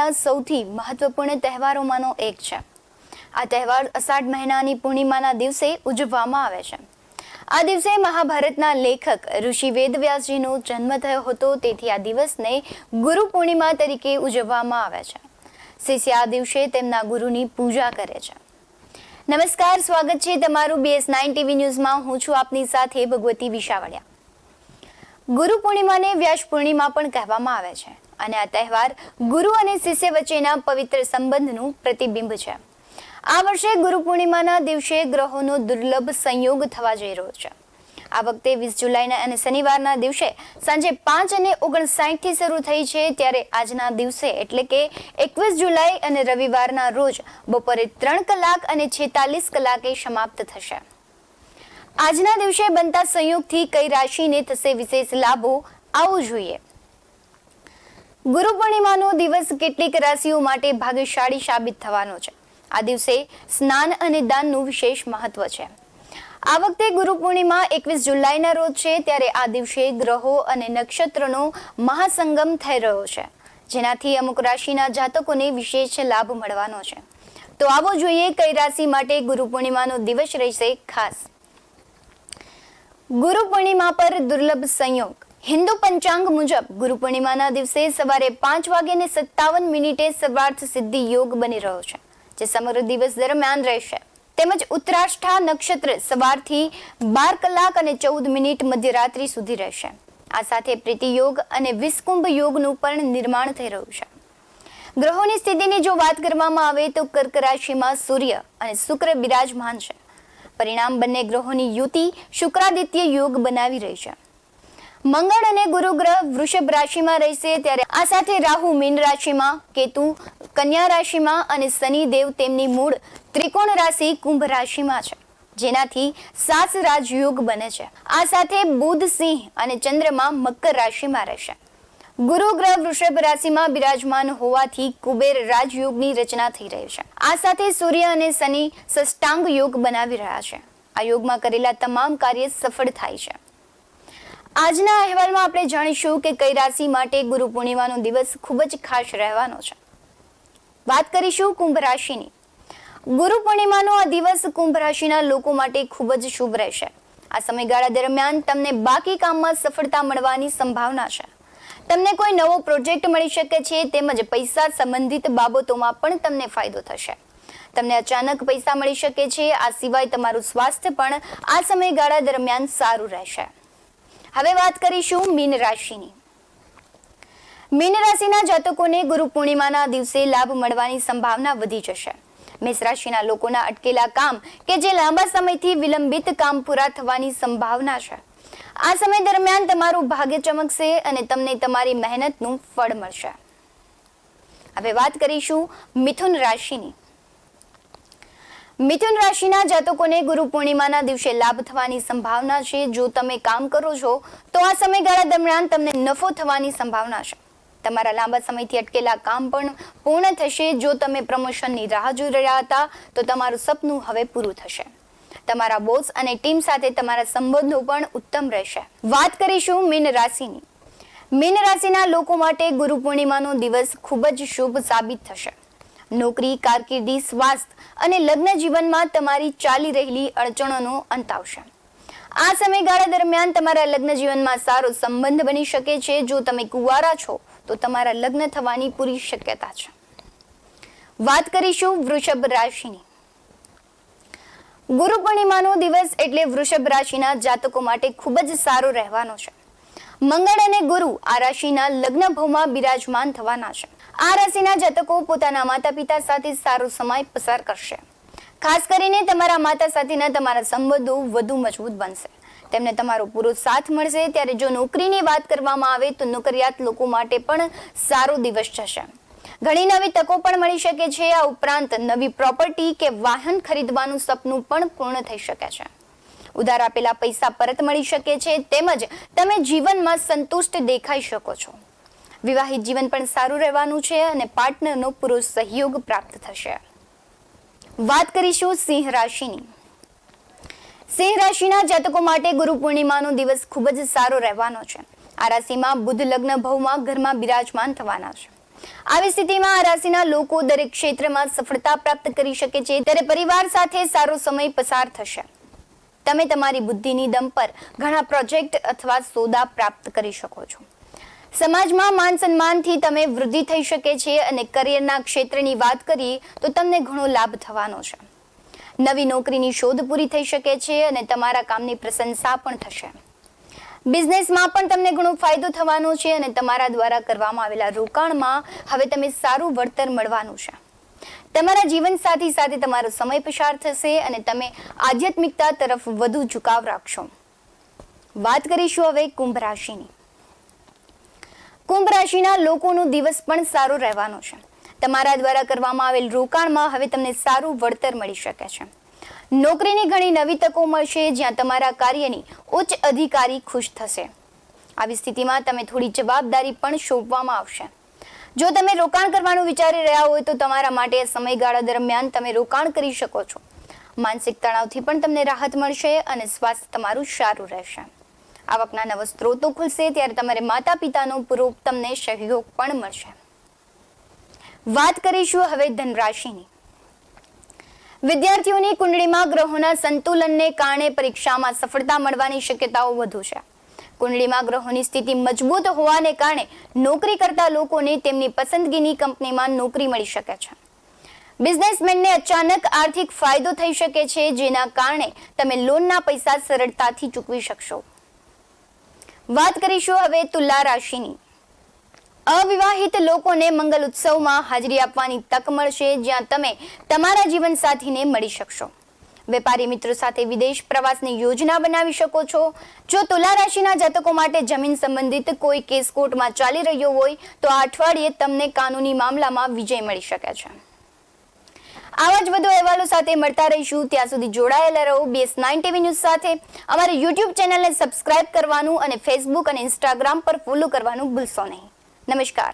માટેના સૌથી મહત્વપૂર્ણ તહેવારોમાંનો એક છે. આ તહેવાર અષાઢ મહિનાની પૂર્ણિમાના દિવસે ઉજવવામાં આવે છે. આ દિવસે મહાભારતના લેખક ઋષિ વેદવ્યાસજીનો જન્મ થયો હતો, તેથી આ દિવસને ગુરુ પૂર્ણિમા તરીકે ઉજવવામાં આવે છે. શિષ્ય આ દિવસે તેમના ગુરુની પૂજા કરે છે. નમસ્કાર, સ્વાગત છે તમારું BS9 TV ન્યૂઝમાં. હું છું આપની સાથે ભગવતી વિશાવડિયા. ગુરુ પૂર્ણિમાને વ્યાસ પૂર્ણિમા પણ કહેવામાં આવે છે અને આ તહેવાર ગુરુ અને શિષ્ય વચ્ચેના પવિત્ર સંબંધનું પ્રતિબિંબ છે. આ વર્ષે ગુરુ પૂર્ણિમાના દિવસે ગ્રહોનો દુર્લભ સંયોગ થવા જઈ રહ્યો છે. આ વખતે 20 જુલાઈના અને શનિવારના દિવસે સાંજે 5:59 થી શરૂ થઈ છે, ત્યારે આજના દિવસે એટલે કે 21 જુલાઈ અને રવિવારના રોજ બપોરે 3 કલાક અને 46 કલાકે સમાપ્ત થશે. આજના દિવસે બનતા સંયોગથી કઈ રાશિને થશે વિશેષ લાભો, આવું જોઈએ. ગુરુ પૂર્ણિમાનો દિવસ કેટલીક રાશિઓ માટે ભાગ્યશાળી સાબિત થવાનો છે. આ દિવસે સ્નાન અને દાનનું વિશેષ મહત્વ છે. આ વખતે ગુરુ પૂર્ણિમા 21 જુલાઈના રોજ છે, ત્યારે આ દિવસે ગ્રહો અને નક્ષત્રનો મહાસંગમ થઈ રહ્યો છે, જેનાથી અમુક રાશિના જાતકોને વિશેષ લાભ મળવાનો છે. તો આવો જોઈએ કઈ રાશિ માટે ગુરુ પૂર્ણિમાનો દિવસ રહેશે ખાસ. ગુરુ પૂર્ણિમા પર દુર્લભ સંયોગ. હિન્દુ પંચાંગ મુજબ ગુરુ પૂર્ણિમાના દિવસે સવારે 5:57 સર્વાર્થ સિદ્ધિ યોગ બની રહ્યો છે, જે સમગ્ર દિવસ દરમિયાન રહેશે. તેમજ ઉત્તરાષ્ઠા નક્ષત્ર સવારથી 12 કલાક અને 14 મધ્યરાત્રિ સુધી રહેશે. આ સાથે પ્રીતિ યોગ અને વિષકુંભ યોગનું પણ નિર્માણ થઈ રહ્યું છે. ગ્રહોની સ્થિતિની જો વાત કરવામાં આવે તો કર્ક રાશિમાં સૂર્ય અને શુક્ર બિરાજમાન છે. પરિણામ બંને ગ્રહોની યુતિ શુક્રાદિત્ય યોગ બનાવી રહી છે. મંગળ અને ગુરુ ગ્રહ વૃષભ રાશિમાં રહેશે, ત્યારે આ સાથે રાહુ મીન રાશિમાં, કેતુ કન્યા રાશિમાં અને શનિ દેવ તેમની મૂળ ત્રિકોણ રાશિ કુંભ રાશિમાં છે, જેનાથી સાસ રાજયોગ બને છે. આ સાથે બુધ સિંહ અને ચંદ્રમા મકર રાશિમાં રહેશે. ગુરુ ગ્રહ વૃષભ રાશિમાં બિરાજમાન હોવાથી કુબેર રાજયોગની રચના થઈ રહી છે. આ સાથે સૂર્ય અને શનિ ષષ્ટાંગ યોગ બનાવી રહ્યા છે. આ યોગમાં કરેલા તમામ કાર્ય સફળ થાય છે. આજના અહેવાલમાં આપણે જાણીશું કે કઈ રાશિ માટે ગુરુ પૂર્ણિમાનો દિવસ ખૂબ જ ખાસ રહેવાનો છે. વાત કરીશું કુંભ રાશિની. ગુરુ પૂર્ણિમાનો આ દિવસ કુંભ રાશિના લોકો માટે ખૂબ જ શુભ રહેશે. આ સમયગાળા દરમિયાન તમને બાકી કામમાં સફળતા મળવાની સંભાવના છે. તમને કોઈ નવો પ્રોજેક્ટ મળી શકે છે, તેમજ પૈસા સંબંધિત બાબતોમાં પણ તમને ફાયદો થશે. તમને અચાનક પૈસા મળી શકે છે. આ સિવાય તમારું સ્વાસ્થ્ય પણ આ સમયગાળા દરમિયાન સારું રહેશે. હવે વાત કરીશું મીન રાશિની. મીન રાશિના જાતકોને ગુરુ પૂર્ણિમાના દિવસે લાભ મળવાની સંભાવના વધી જશે. મેષ રાશિના લોકોના અટકેલા કામ કે જે લાંબા સમયથી વિલંબિત કામ પૂરા થવાની સંભાવના છે. આ સમય દરમિયાન તમારું ભાગ્ય ચમકશે અને તમને તમારી મહેનતનું ફળ મળશે. હવે વાત કરીશું મિથુન રાશિની. મિથુન રાશિના જાતકોને ગુરુ પૂર્ણિમાના દિવસે લાભ થવાની સંભાવના છે. જો તમે કામ કરો છો તો આ સમયગાળા દરમિયાન તમને નફો થવાની સંભાવના છે. તમારા લાંબા સમયથી અટકેલા કામ પણ પૂર્ણ થશે. જો તમે પ્રમોશનની રાહ જોઈ રહ્યા હતા તો તમારું સપનું હવે પૂરું થશે. તમારા બોસ અને ટીમ સાથે તમારા સંબંધો પણ ઉત્તમ રહેશે. વાત કરીશું મીન રાશિની. મીન રાશિના લોકો માટે ગુરુ પૂર્ણિમાનો દિવસ ખૂબ જ શુભ સાબિત થશે. નોકરી, કારકિર્દી, સ્વાસ્થ્ય અને લગ્ન જીવનમાં તમારી ચાલી રહેલી અડચણોનો અંત આવશે. આ સમયગાળા દરમિયાન તમારા લગ્ન જીવનમાં સારો સંબંધ બની શકે છે. જો તમે કુંવારા છો તો તમારા લગ્ન થવાની પૂરી શક્યતા છે. વાત કરીશું વૃષભ રાશિની. ગુરુ પૂર્ણિમાનો દિવસ એટલે વૃષભ રાશિના જાતકો માટે ખૂબ જ સારો રહેવાનો છે. મંગળ અને ગુરુ આ રાશિના લગ્ન ભાવમાં બિરાજમાન થવાના છે. આ રાશિના જાતકો પોતાના માતા પિતા સાથે સારો સમય પસાર કરશે. ખાસ કરીને તમારા માતા સાથેના તમારા સંબંધો વધુ મજબૂત બનશે. તેમને તમારો પૂરો સાથ મળશે. ત્યારે જો નોકરીની વાત કરવામાં આવે તો નોકરિયાત લોકો માટે પણ સારો દિવસ જશે. ઘણી નવી તકો પણ મળી શકે છે. આ ઉપરાંત નવી પ્રોપર્ટી કે વાહન ખરીદવાનું સપનું પણ પૂર્ણ થઈ શકે છે. ઉધાર આપેલા પૈસા પરત મળી શકે છે. તેમજ તમે જીવનમાં સંતુષ્ટ દેખાઈ શકો છો. વિવાહિત જીવન પણ સારું રહેવાનું છે અને પાર્ટનરનો પૂરો સહયોગ પ્રાપ્ત થશે. વાત કરીશું સિંહ રાશિની. સિંહ રાશિના જાતકો માટે ગુરુ પૂર્ણિમાનો દિવસ ખૂબ જ સારો રહેવાનો છે. આ રાશિમાં બુધ લગ્ન ભાવમાં ઘરમાં બિરાજમાન થવાના છે. આવી સ્થિતિમાં આ રાશિના લોકો દરેક ક્ષેત્રમાં સફળતા પ્રાપ્ત કરી શકે છે, ત્યારે પરિવાર સાથે સારો સમય પસાર થશે. તમે તમારી બુદ્ધિની દમ પર ઘણા પ્રોજેક્ટ અથવા સોદા પ્રાપ્ત કરી શકો છો. સમાજમાં માન સન્માનથી તમે વૃદ્ધિ થઈ શકે છે અને કરિયરના ક્ષેત્રની વાત કરીએ તો તમને ઘણો લાભ થવાનો છે. નવી નોકરીની શોધ પૂરી થઈ શકે છે અને તમારા કામની પ્રશંસા પણ થશે. બિઝનેસમાં પણ તમને ઘણો ફાયદો થવાનો છે અને તમારા દ્વારા કરવામાં આવેલા રોકાણમાં હવે તમે સારું વળતર મળવાનું છે. તમારા જીવનસાથી સાથે તમારો સમય પસાર થશે અને તમે આધ્યાત્મિકતા તરફ વધુ ઝુકાવ રાખશો. વાત કરીશું હવે કુંભ રાશિની. કુંભ રાશિના લોકોનો દિવસ પણ સારો રહેવાનો છે. તમારા દ્વારા કરવામાં આવેલ રોકાણમાં હવે તમને સારું વળતર મળી શકે છે. નોકરીની ઘણી નવી તકો મળશે, જ્યાં તમારા કાર્યની ઉચ્ચ અધિકારી ખુશ થશે. આવી સ્થિતિમાં તમે થોડી જવાબદારી પણ સોંપવામાં આવશે. જો તમે રોકાણ કરવાનું વિચારી રહ્યા હોય તો તમારા માટે આ સમયગાળા દરમિયાન તમે રોકાણ કરી શકો છો. માનસિક તણાવથી પણ તમને રાહત મળશે અને સ્વાસ્થ્ય તમારું સારું રહેશે. આવકના નવા સ્ત્રોતો ખુલશે, ત્યારે તમારે માતા પિતાનો પૂરો તમને સહયોગ પણ મળશે. વાત કરીશું હવે ધન રાશિની. વિદ્યાર્થીઓની કુંડળીમાં ગ્રહોના સંતુલનને કારણે પરીક્ષામાં સફળતા મળવાની શક્યતાઓ વધુ છે. કુંડળીમાં ગ્રહોની સ્થિતિ મજબૂત હોવાને કારણે નોકરી કરતા લોકોને તેમની પસંદગીની કંપનીમાં નોકરી મળી શકે છે. બિઝનેસમેનને અચાનક આર્થિક ફાયદો થઈ શકે છે, જેના કારણે તમે લોનના પૈસા સરળતાથી ચૂકવી શકશો. વાત કરીશું હવે તુલા રાશિની. અવિવાહિત લોકોને મંગલ ઉત્સવમાં હાજરી આપવાની તક મળશે, જ્યાં તમે તમારા જીવનસાથીને મળી શકશો. વેપારી મિત્રો સાથે વિદેશ પ્રવાસની યોજના બનાવી શકો છો. જો તુલા રાશિના જાતકો માટે જમીન સંબંધિત કોઈ કેસ કોર્ટમાં ચાલી રહ્યો હોય તો આ અઠવાડિયે તમને કાનૂની મામલામાં વિજય મળી શકે છે. આવા જ વધુ અહેવાલો સાથે મળતા રહીશું. ત્યાં સુધી જોડાયેલા રહો BS9 TV ન્યૂઝ સાથે. અમારી YouTube ચેનલને સબસ્ક્રાઇબ કરવાનું અને Facebook અને Instagram પર ફોલો કરવાનું ભૂલશો નહીં. નમસ્કાર.